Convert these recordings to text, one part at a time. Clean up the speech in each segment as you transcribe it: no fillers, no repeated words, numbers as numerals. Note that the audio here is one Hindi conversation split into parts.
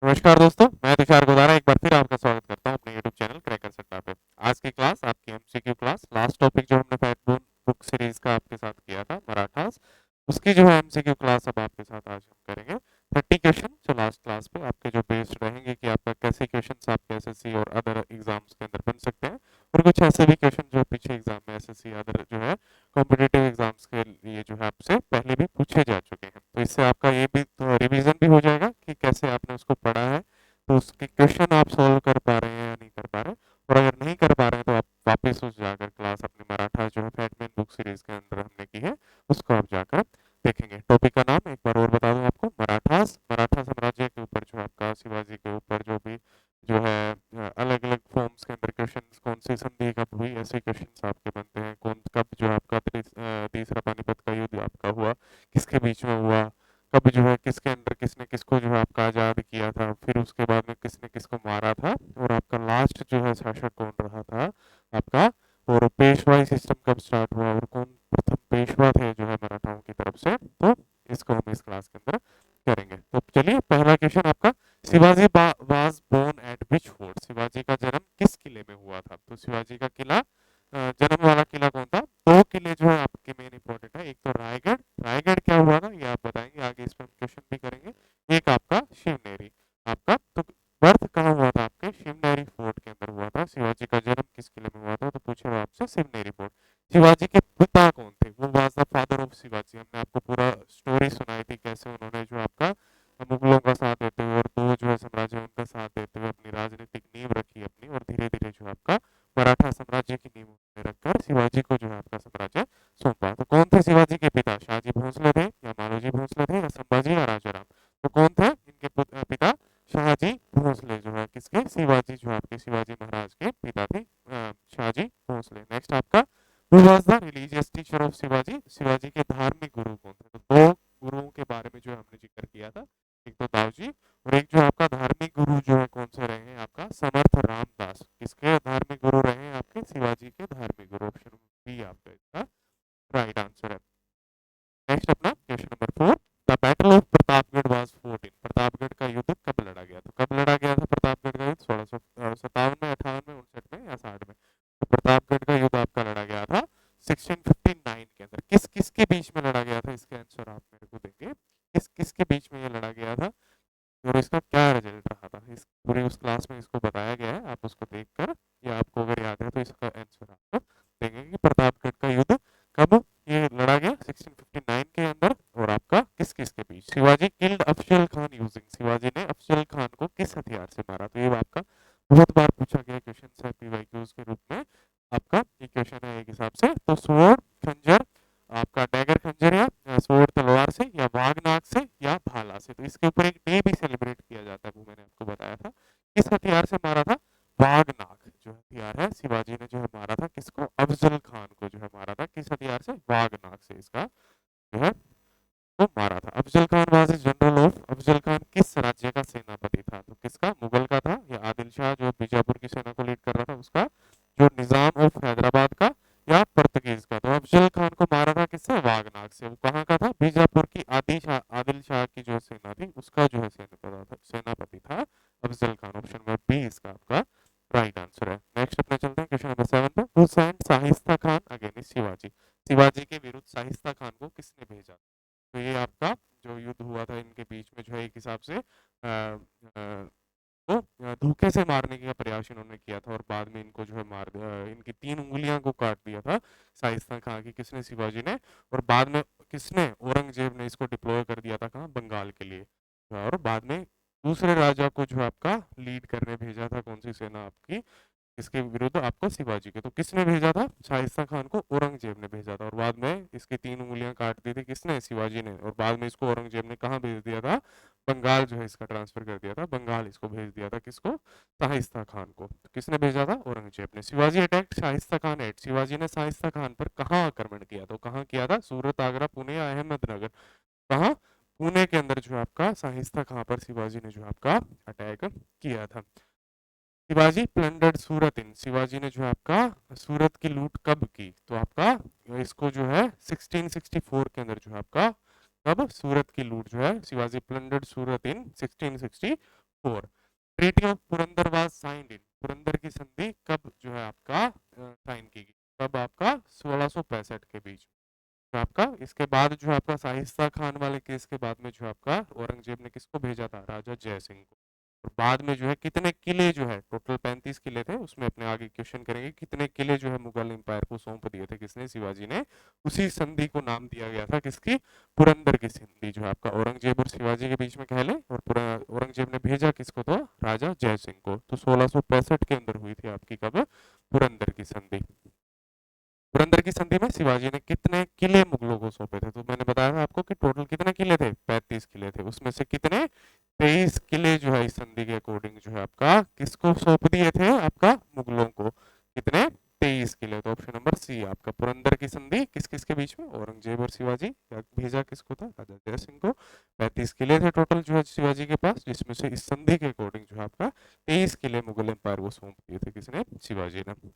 नमस्कार दोस्तों, मैं तुषार गोदारा एक बार फिर आपका स्वागत करता हूं अपने यूट्यूब चैनल क्रैकर सट्टा पे। आज की क्लास आपकी एमसीक्यू क्लास, लास्ट टॉपिक जो हमने फैक्टबोन बुक सीरीज का आपके साथ किया था मराठास, उसकी जो है एमसीक्यू क्लास अब आपके साथ आज हम करेंगे। 30 क्वेश्चन जो लास्ट क्लास पे आपके जो बेस्ड रहेंगे कि आपका कैसे क्वेश्चन आपके एसएससी और अदर एग्जाम्स के अंदर बन सकते हैं, और कुछ ऐसे भी क्वेश्चन जो पीछे एग्जाम में एसएससी अदर जो है कॉम्पिटेटिव एग्जाम्स के लिए जो है आपसे पहले भी पूछे जा चुके हैं। तो इससे आपका ये भी तो रिवीजन भी हो जाएगा कि कैसे आपने उसको पढ़ा है, तो उसके क्वेश्चन आप सॉल्व कर पा रहे हैं या नहीं कर पा रहे हैं। और अगर नहीं कर पा रहे हैं तो आप वापस उस जाकर क्लास अपनी मराठा जो है फैटमैन बुक सीरीज के अंदर हमने की है, उसको आप जाकर देखेंगे। टॉपिक का नाम एक बार और बता दूं आपको, मराठास, मराठा साम्राज्य के ऊपर जो आपका शिवाजी के ऊपर जो भी जो है अलग अलग फॉर्म्स के अंदर क्वेश्चन, कौन सी संधि कब हुई, ऐसे क्वेश्चन आपके बनते हैं। कौन कब जो आपका तीसरा पानीपत का युद्ध आपका हुआ, किसके बीच में हुआ, कब जो है किसके अंदर किसने किसको जो है आपका आज़ाद किया था, फिर उसके बाद में किसने किसको मारा था, और आपका लास्ट जो है शासक कौन रहा था आपका, और पेशवाई सिस्टम कब स्टार्ट हुआ, और कौन प्रथम पेशवा थे जो है मराठाओं की तरफ से। तो इसको हम इस क्लास के अंदर करेंगे। तो चलिए, पहला क्वेश्चन आपका, Shivaji was born at which fort, Shivaji का जन्म किस किले में हुआ था। तो शिवाजी का किला, जन्म वाला किला कौन था। दो किले जो है आपके मेन इंपॉर्टेंट है, एक तो रायगढ़, रायगढ़ क्या हुआ था ये आप बताएंगे, आगे इस पर हम क्वेश्चन भी करेंगे। एक आपका शिवनेरी, आपका तो बर्थ कहाँ हुआ था, आपके शिवनेरी फोर्ट के अंदर हुआ था। शिवाजी का जन्म किस किले में हुआ था, तो पूछे हुए आपसे शिवनेरी फोर्ट। शिवाजी के पिता कौन थे, वो was the father of Shivaji. हमने आपको पूरा स्टोरी सुनाई थी, कैसे उन्होंने जो आपका मुगलों का साथ देते हुए और दो जो है साम्राज्य उनका साथ देते हुए अपनी राजनीतिक नींव रखी अपनी, और धीरे धीरे जो है आपका मराठा साम्राज्य की नींव में रखकर शिवाजी को जो है आपका साम्राज्य सौंपा। तो कौन थे शिवाजी के पिता, शाहजी भोसले थे या मालोजी भोसले थे या संभाजी या राजाराम। तो कौन थे इनके पिता, शाहजी भोसले जो है किसके, शिवाजी जो है आपके शिवाजी महाराज के पिता थे, शाहजी भोसले। नेक्स्ट आपका, who was the religious teacher of Shivaji, Shivaji के धार्मिक गुरु कौन थे। तो दो गुरुओं के बारे में जो हमने जिक्र किया था, एक तो दाऊजी, और एक जो आपका धार्मिक गुरु जो है कौन से रहे हैं आपका, समर्थ रामदास। किसके धार्मिक गुरु रहे हैं आपके, शिवाजी के धार्मिक गुरु। ऑप्शन बी आपका इसका राइट आंसर है। नेक्स्ट अपना question number 4, the battle of Pratapgarh was fought in, Pratapgarh का युद्ध कब लड़ा गया। तो कब लड़ा गया था प्रतापगढ़ का युद्ध, 1657 में, 58 में, 59 में या 60 में। तो प्रतापगढ़ का युद्ध आपका लड़ा गया था 1659 के अंदर। किस किस के बीच में लड़ा गया था, इसके आंसर आप मेरे को देंगे, किस किस के बीच में ये लड़ा गया था, और इसका क्या रिजल्ट रहा था। इस पूरी उस क्लास में इसको बताया गया है, आप उसको देखकर, या आपको अगर याद है तो इसका आंसर आपको देंगे कि प्रतापगढ़ का युद्ध कब ये लड़ा गया, 1659 के अंदर, और आपका किस किस के बीच। शिवाजी किल्ड अफजल खान यूजिंग, शिवाजी ने अफजल खान को किस हथियार से मारा। तो ये आपका बहुत बार पूछा गया क्वेश्चन है पीवाईक्यूज के रूप में, आपका ये क्वेश्चन है एक हिसाब से। तो स्वॉर्ड, खंजर, आपका डैगर खंजर, या स्वॉर्ड तलवार से, या वाघनाग से, या भाला से। तो इसके ऊपर एक डे भी सेलिब्रेट किया जाता है, वो मैंने आपको बताया था। किस हथियार से मारा था, वाघनाग जो हथियार है, शिवाजी ने जो है मारा था किसको, अफजल खान को जो है मारा था, किस हथियार से, वाघनाग से इसका जो है वो मारा था। Afzal Khan was general of, Afzal Khan किस राज्य का सेनापति था। तो किसका, मुगल का था, या आदिल शाह जो बीजापुर की सेना को लीड कर रहा था उसका, जो निजाम ऑफ हैदराबाद का, या पुर्तगीज का। तो अफजल खान को मारा था किससे, वाघनाग से। वो कहाँ का था, बीजापुर की आदिल शाह की जो सेना थी उसका जो है सेनापति था Afzal Khan. Option number B इसका आपका राइट आंसर है। नेक्स्ट अपने चलते हैं क्वेश्चन नंबर 7 पे, who sent Shaista Khan against Shivaji, Shivaji के विरुद्ध शाहिस्ता खान को किसने भेजा। तो ये आपका जो युद्ध हुआ था इनके बीच में जो है एक हिसाब से तो धोखे से मारने का प्रयास इन्होंने किया था, और बाद में इनको जो है इनकी 3 उंगलियां को काट दिया था शाइस्ता खां की, किसने, शिवाजी ने। और बाद में किसने, औरंगजेब ने इसको डिप्लॉय कर दिया था कहाँ, बंगाल के लिए। और बाद में दूसरे राजा को जो है आपका लीड करने भेजा था, कौन सी सेना आपकी, इसके विरुद्ध आपको, शिवाजी के। तो किसने भेजा था, शाइस्ता खान को औरंगजेब ने भेजा था, और बाद में इसकी 3 उंगलियां काट दी थी किसने, शिवाजी ने। और बाद में इसको औरंगजेब ने कहाँ भेज दिया था, बंगाल जो है इसका ट्रांसफर कर दिया था, बंगाल इसको भेज दिया था किसको, शाइस्ता खान को। तो किसने भेजा था, औरंगजेब ने। शिवाजी अटैक शाइस्ता खान एट, शिवाजी ने शाइस्ता खान पर कहाँ आक्रमण किया। तो कहाँ किया था, सूरत, आगरा, पुणे या अहमदनगर। कहाँ, पुणे के अंदर जो है आपका शाइस्ता खान पर शिवाजी ने जो है आपका अटैक किया था। शिवाजी प्लंडर्ड सूरत इन, शिवाजी ने जो है आपका सूरत की लूट कब की। तो आपका इसको जो है 1664 के अंदर जो है आपका, कब सूरत की लूट जो है, Shivaji plundered Surat in 1664 4 treaty of Purandar was signed in, Purandar की संधि कब जो है आपका साइन की गई, कब आपका 1665 के बीच में आपका। इसके बाद जो है आपका शाइस्ता खान वाले केस के बाद में जो है आपका औरंगजेब ने किसको भेजा था, राजा जय सिंह को। और बाद में जो है कितने किले जो है, टोटल 35 किले थे, उसमें अपने आगे क्वेश्चन करेंगे कितने किले जो है मुगल एम्पायर को सौंप दिए थे किसने, शिवाजी ने। उसी संधि को नाम दिया गया था किसकी, पुरंदर की संधि, जो है आपका औरंगजेब और शिवाजी के बीच में कह ले। और पूरा औरंगजेब ने भेजा किसको, तो राजा जय सिंह को। तो 1665 के अंदर हुई थी आपकी कब, पुरंदर की संधि। पुरंदर की संधि में शिवाजी ने कितने किले मुगलों को सौंपे थे, तो मैंने बताया था आपको कि टोटल कितने किले थे, 35 किले थे, उसमें से कितने 23 किले जो है इस संधि के अकॉर्डिंग जो है आपका किसको सौंप दिए थे, आपका मुगलों को। कितने, 23 किले। तो ऑप्शन नंबर सी आपका, पुरंदर की संधि किस किस के बीच में, औरंगजेब और शिवाजी। भेजा किसको था, राजा जय सिंह को। 35 किले थे टोटल जो है शिवाजी के पास, जिसमें से इस संधि के अकॉर्डिंग जो है आपका 23 किले मुगल एम्पायर को सौंप दिए थे किसने, शिवाजी ने।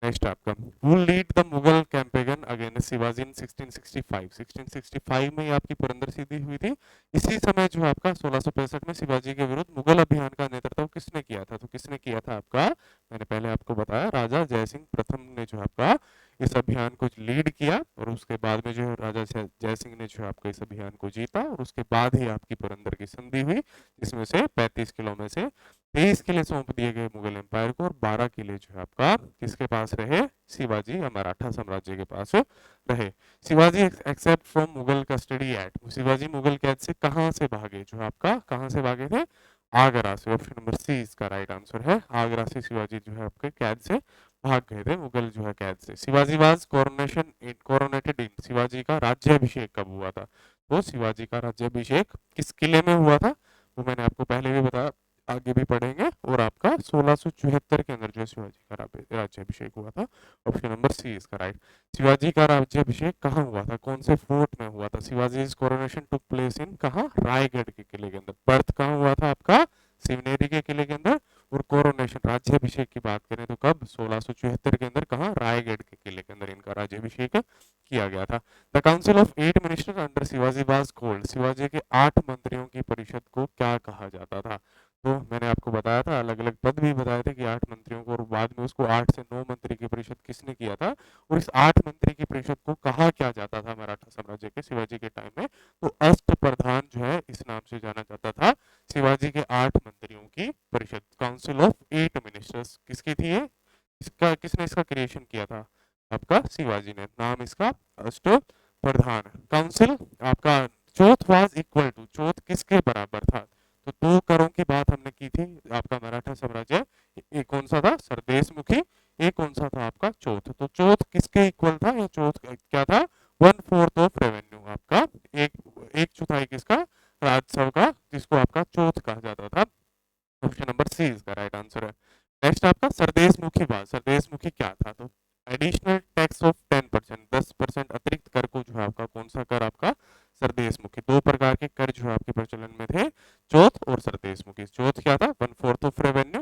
नेक्स्ट आपका, who lead the Mughal campaign against Shivaji in 1665। 1665 में ही आपकी पुरंदर सिद्धि हुई थी। इसी समय जो है आपका 1665 में शिवाजी के विरुद्ध मुगल अभियान का नेतृत्व किसने किया था, तो किसने किया था आपका, मैंने पहले आपको बताया, राजा जयसिंह प्रथम ने जो है आपका इस अभियान को लीड किया। और उसके बाद में जो है राजा जयसिंह ने जो है आपका इस अभियान को जीता। और उसके बाद ही आपकी पुरंदर की संधि हुई, जिसमें से 35 किलो में से 23 किले सौंप दिए गए मुगल एम्पायर को, और 12 किले जो है आपका किसके पास रहे, शिवाजी या मराठा साम्राज्य के पास रहे। Shivaji except from Mughal custody at, Shivaji Mughal कैद से कहां से भागे, जो है आपका कहां से भागे थे, आगरा से। ऑप्शन नंबर सी इसका राइट आंसर है, आगरा से शिवाजी जो है आपके कैद से भाग गए थे, मुगल जो है कैद से। शिवाजी वाज कोरोनेटेड इन, शिवाजी का राज्याभिषेक कब हुआ था, तो शिवाजी का राज्याभिषेक किस किले में हुआ था, वो मैंने आपको पहले भी बताया, आगे भी पढ़ेंगे। और आपका 1674 के अंदर जो है शिवाजी का राज्याभिषेक हुआ था। ऑप्शन नंबर सी इसका राइट। शिवाजी का राज्याभिषेक कहाँ हुआ था, कौन से फोर्ट में हुआ था, Shivaji coronation took place in कहाँ, रायगढ़ के किले के अंदर। बर्थ कहाँ हुआ था आपका, शिवनेरी के किले के अंदर। और कोरोनेशन राज्याभिषेक की बात करें तो कब, 1674 के अंदर कहाँ, रायगढ़ के किले के अंदर इनका राज्याभिषेक किया गया था। The council of 8 minister under Shivaji was called, Shivaji के 8 मंत्रियों की परिषद को क्या कहा जाता था। तो मैंने आपको बताया था, अलग अलग पद भी बताए थे कि 8 मंत्रियों को, और बाद में उसको 8 से 9 मंत्री की परिषद किसने किया था। और इस 8 मंत्री की परिषद को कहा क्या जाता था मराठा साम्राज्य के शिवाजी के टाइम में, तो अष्ट प्रधान जो है इस नाम से जाना जाता था शिवाजी के 8 मंत्रियों की परिषद। काउंसिल ऑफ 8 मिनिस्टर्स किसकी थी ये, इसका किसने इसका क्रिएशन किया था, आपका शिवाजी ने। नाम इसका अष्ट प्रधान काउंसिल आपका। चौथ वाज इक्वल टू, चौथ किसके बराबर था, तो 2 करों की बात हमने की थी आपका मराठा साम्राज्य। एक कौन सा था, सरदेशमुखी। एक कौन सा था आपका, चौथ। तो चौथ किसके इक्वल था, या चौथ क्या था, 1/4 ऑफ रेवेन्यू आपका, एक एक चौथाई किसका, राजस्व का, जिसको आपका चौथ कहा जाता था। ऑप्शन नंबर सी इसका राइट आंसर है। नेक्स्ट आपका सरदेशमुखी बात, सरदेशमुखी क्या था, तो एडिशनल टैक्स ऑफ 10%, 10% अतिरिक्त कर को जो है आपका, कौन सा कर आपका, सरदेशमुखी। 2 प्रकार के कर जो है आपके प्रचलन में थे, चौथ और सरदेशमुखी। चौथ क्या था, 1/4 ऑफ रेवेन्यू,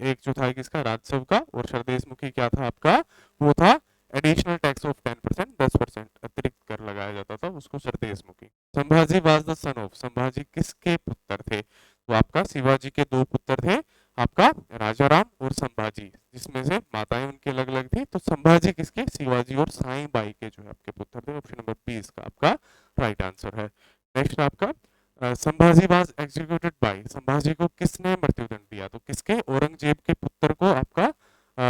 एक चौथाई किसका, राजस्व का। और सरदेशमुखी क्या था आपका, वो था एडिशनल टैक्स ऑफ 10%, 10% अतिरिक्त कर लगाया जाता था, उसको sardeshmukhi. Sambhaji was the son of, Sambhaji किसके पुत्र थे, तो आपका शिवाजी के 2 पुत्र थे, आपका राजाराम और संभाजी, जिसमें से माताएं उनकी अलग अलग थी। तो संभाजी किसके, शिवाजी और साई बाई के जो है आपके पुत्र थे। ऑप्शन नंबर बी इसका आपका राइट आंसर है। नेक्स्ट आपका Sambhaji was executed by, Sambhaji को किसने मृत्युदंड दिया, तो किसके, औरंगजेब के पुत्र को आपका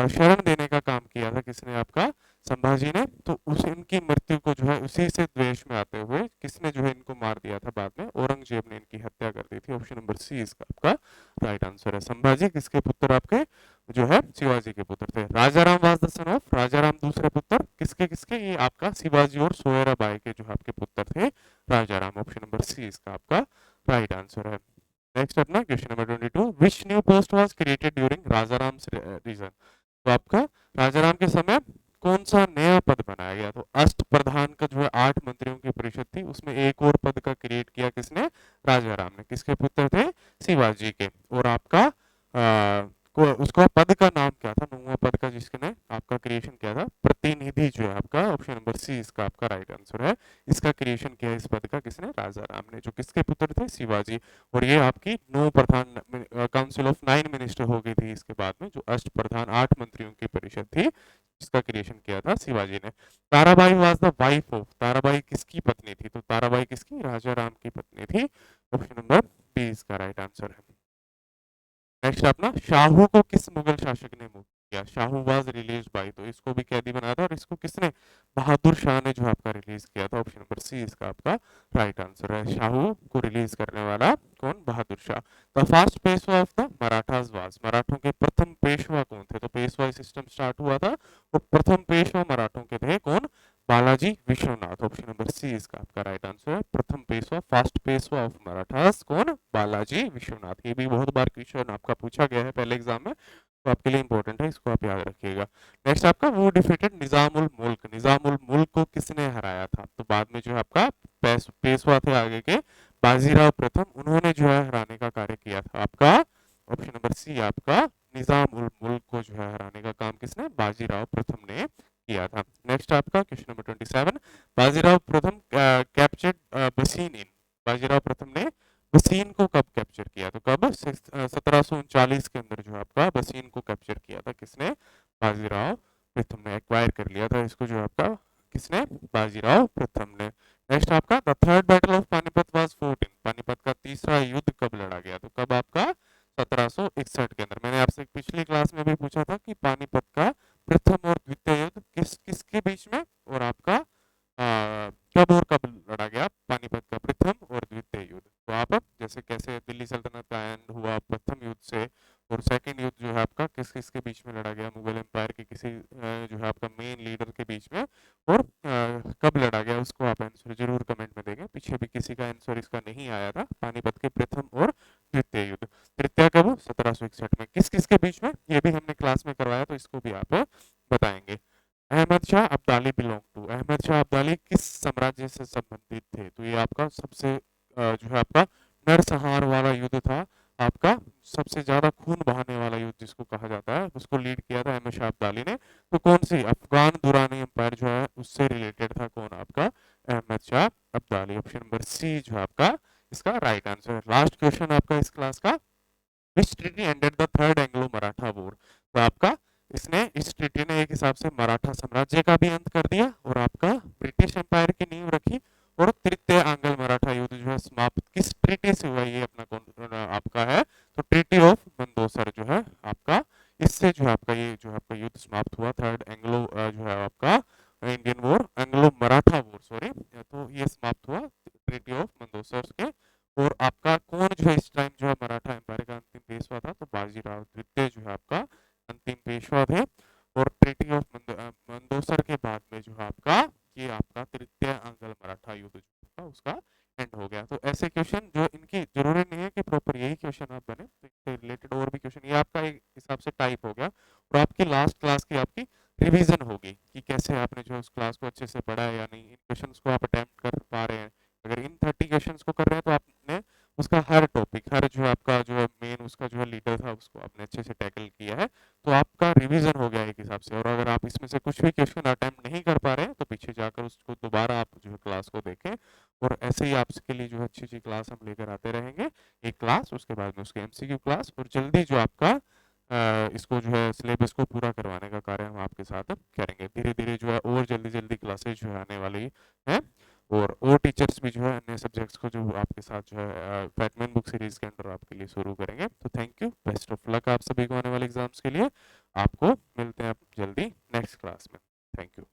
शरण देने का काम किया था किसने, आपका संभाजी ने। तो उस इनकी मृत्यु को जो है उसी से द्वेष में आते हुए किसने जो है इनको मार दिया था बाद में, औरंगजेब ने इनकी हत्या कर दी थी। ऑप्शन नंबर सी इसका आपका राइट आंसर है। संभाजी किसके पुत्र आपके, जो है शिवाजी के पुत्र थे। Rajaram was the son of, Rajaram दूसरे पुत्र किसके किसके, ये आपका शिवाजी और सोयराबाई के जो है आपके पुत्र थे, राजाराम। ऑप्शन नंबर सी इसका आपका राइट आंसर है। नेक्स्ट अपना question number 22, which new post was created during Rajaram reign, तो आपका राजाराम के समय कौन सा नया पद बनाया गया, तो अष्ट प्रधान का जो है 8 मंत्रियों की परिषद थी, उसमें एक और पद का क्रिएट किया किसने, राजाराम ने। किसके पुत्र थे, शिवाजी के। और आपका उसका पद का नाम क्या था, 9वां पद का जिसने आपका क्रिएशन किया था, प्रतिनिधि जो है आपका ऑप्शन नंबर सी इसका आपका राइट आंसर है। इसका क्रिएशन किया इस पद का किसने, राजा राम ने, जो किसके पुत्र थे, शिवाजी। और ये आपकी 9 प्रधान काउंसिल ऑफ 9 मिनिस्टर हो गई थी इसके बाद में, जो अष्ट प्रधान 8 मंत्रियों की परिषद थी, इसका क्रिएशन किया था शिवाजी ने। Tarabai was the wife of, Tarabai किसकी पत्नी थी, तो ताराबाई किसकी, राजा राम की पत्नी थी। ऑप्शन नंबर बी इसका राइट आंसर है। नेक्स्ट अपना, शाहू को किस मुगल शासक ने मुक्त किया, शाहू वाज रिलीज बाई, तो इसको भी कैदी बनाया था, और इसको किसने, बहादुर शाह ने जो आपका रिलीज किया था। ऑप्शन नंबर सी इसका आपका राइट आंसर है। शाहू को रिलीज करने वाला कौन, Bahadur Shah. The first Peshwa of the Marathas was, मराठों के प्रथम पेशवा कौन थे, तो पेशवाई सिस्टम स्टार्ट हुआ था, तो प्रथम पेशवा मराठों के थे कौन, Balaji Vishwanath. Option number C इसका आपका राइट आंसर है। प्रथम पेशवा, फर्स्ट पेशवा ऑफ मराठास कौन, बालाजी विश्वनाथ। ये भी बहुत बार क्वेश्चन आपका पूछा गया है पहले एग्जाम में, तो आपके लिए इंपॉर्टेंट है, इसको आप याद रखिएगा। नेक्स्ट आपका, वो डिफीटेड निजामुल मुल्क, निजामुल मुल्क को किसने हराया था, तो बाद में जो है आपका पेशवा थे आगे के, बाजीराव प्रथम, उन्होंने जो है हराने का कार्य किया था आपका। ऑप्शन नंबर सी आपका, निजाम उल मुल्क को जो है हराने का काम किसने, बाजीराव प्रथम ने किया था। नेक्स्ट आपका क्वेश्चन नंबर 27, बाजीराव प्रथम कैप्चर्ड बसीन इन, बाजीराव प्रथम ने बसीन को कब कैप्चर किया, तो कब, 1739 के अंदर जो आपका बसीन को कैप्चर किया था किसने, बाजीराव प्रथम ने, एक्वायर कर लिया था इसको जो आपका, किसने, बाजीराव प्रथम ने। नेक्स्ट आपका, the third battle of Panipat was fought in, Panipat का तीसरा युद्ध कब लड़ा गया, तो कब आपका, 1761 के अंदर। मैंने आपसे पिछली क्लास में भी पूछा था कि पानीपत का प्रथम और द्वितीय युद्ध किस किसके बीच में, और आपका कब और कब लड़ा गया पानीपत का प्रथम और द्वितीय युद्ध। तो आप जैसे कैसे दिल्ली सल्तनत का एंड हुआ प्रथम युद्ध से, और सेकंड युद्ध जो है आपका किस किस के बीच में लड़ा गया, मुगल एम्पायर के किसी जो है आपका मेन लीडर के बीच में, और कब लड़ा गया, उसको आप आंसर जरूर कमेंट में देंगे। पीछे भी किसी का आंसर इसका नहीं आया था, पानीपत के प्रथम और द्वितीय युद्ध। तृतीय कब, 1761 में, किस किस के बीच में, ये भी हमने क्लास में करवाया, तो इसको भी आप बताएंगे। अहमद शाह अब्दाली बिलोंग टू, अहमद शाह अब्दाली किस साम्राज्य से संबंधित थे, तो ये आपका सबसे जो है आपका नरसंहार वाला युद्ध था, आपका सबसे ज्यादा खून बहाने वाला युद्ध जिसको कहा जाता है, उसको लीड किया था अहमद शाह अब्दाली ने। तो कौन सी, अफगान दुरानी एम्पायर जो है उससे रिलेटेड था कौन, आपका Ahmad Shah Abdali. Option number C जो है आपका इसका राइट आंसर है। लास्ट क्वेश्चन आपका इस क्लास का, which treaty ended the third anglo Maratha war, तो आपका इसने, इस ट्रीटी ने एक हिसाब से मराठा साम्राज्य का भी अंत कर दिया, और आपका ब्रिटिश एम्पायर की नींव रखी, और तृतीय आंग्ल मराठा युद्ध जो है समाप्त किस ट्रीटी से हुआ, ये अपना कौन आपका है, तो ट्रीटी ऑफ मंदोसर जो है आपका, इससे जो है आपका ये जो है आपका युद्ध समाप्त हुआ, थर्ड एंग्लो जो है आपका Indian war, Anglo Maratha war sorry, तो ये समाप्त हुआ ट्रीटी ऑफ मंदोसर के। और आपका कौन जो है इस टाइम जो है मराठा एम्पायर का अंतिम पेशवा था, तो बाजीराव द्वितीय जो है आपका अंतिम पेशवा थे। और ट्रीटी ऑफ मंदोसर के बाद में जो है आपका, ये आपका तृतीय आंग्ल मराठा युद्ध जो था उसका एंड हो गया। तो ऐसे क्वेश्चन जो इनकी जरूरी नहीं है कि प्रॉपर यही क्वेश्चन आप बने, तो इससे रिलेटेड और भी क्वेश्चन, ये आपका एक हिसाब से टाइप हो गया, और आपकी लास्ट क्लास की आपकी रिवीजन होगी कि कैसे आपने जो उस क्लास को अच्छे से पढ़ा है या नहीं, इन क्वेश्चंस को आप अटेम्प्ट कर पा रहे हैं। अगर इन 30 क्वेश्चंस को कर रहे हैं तो आपने उसका हर टॉपिक, हर जो आपका जो है मेन उसका जो है लीडर था उसको आपने अच्छे से टैकल किया है, तो आपका रिवीजन हो गया एक हिसाब से। और अगर आप इसमें से कुछ भी क्वेश्चन अटेम्प्ट नहीं कर पा रहे हैं, तो पीछे जाकर उसको दोबारा आप जो है क्लास को देखें, और ऐसे ही आपके लिए जो है अच्छी अच्छी क्लास हम लेकर आते रहेंगे। एक क्लास, उसके बाद में उसके एमसीक्यू क्लास, और जल्दी जो आपका इसको जो है सिलेबस को पूरा करवाने का कार्य हम आपके साथ करेंगे। धीरे धीरे जो है और जल्दी जल्दी क्लासेज जो है आने वाली है, और टीचर्स भी जो है अन्य सब्जेक्ट्स को जो आपके साथ जो है फैटमैन बुक सीरीज के अंदर आपके लिए शुरू करेंगे। तो thank you, best of luck आप सभी को आने वाले एग्जाम्स के लिए। आपको मिलते हैं जल्दी नेक्स्ट क्लास में। Thank you.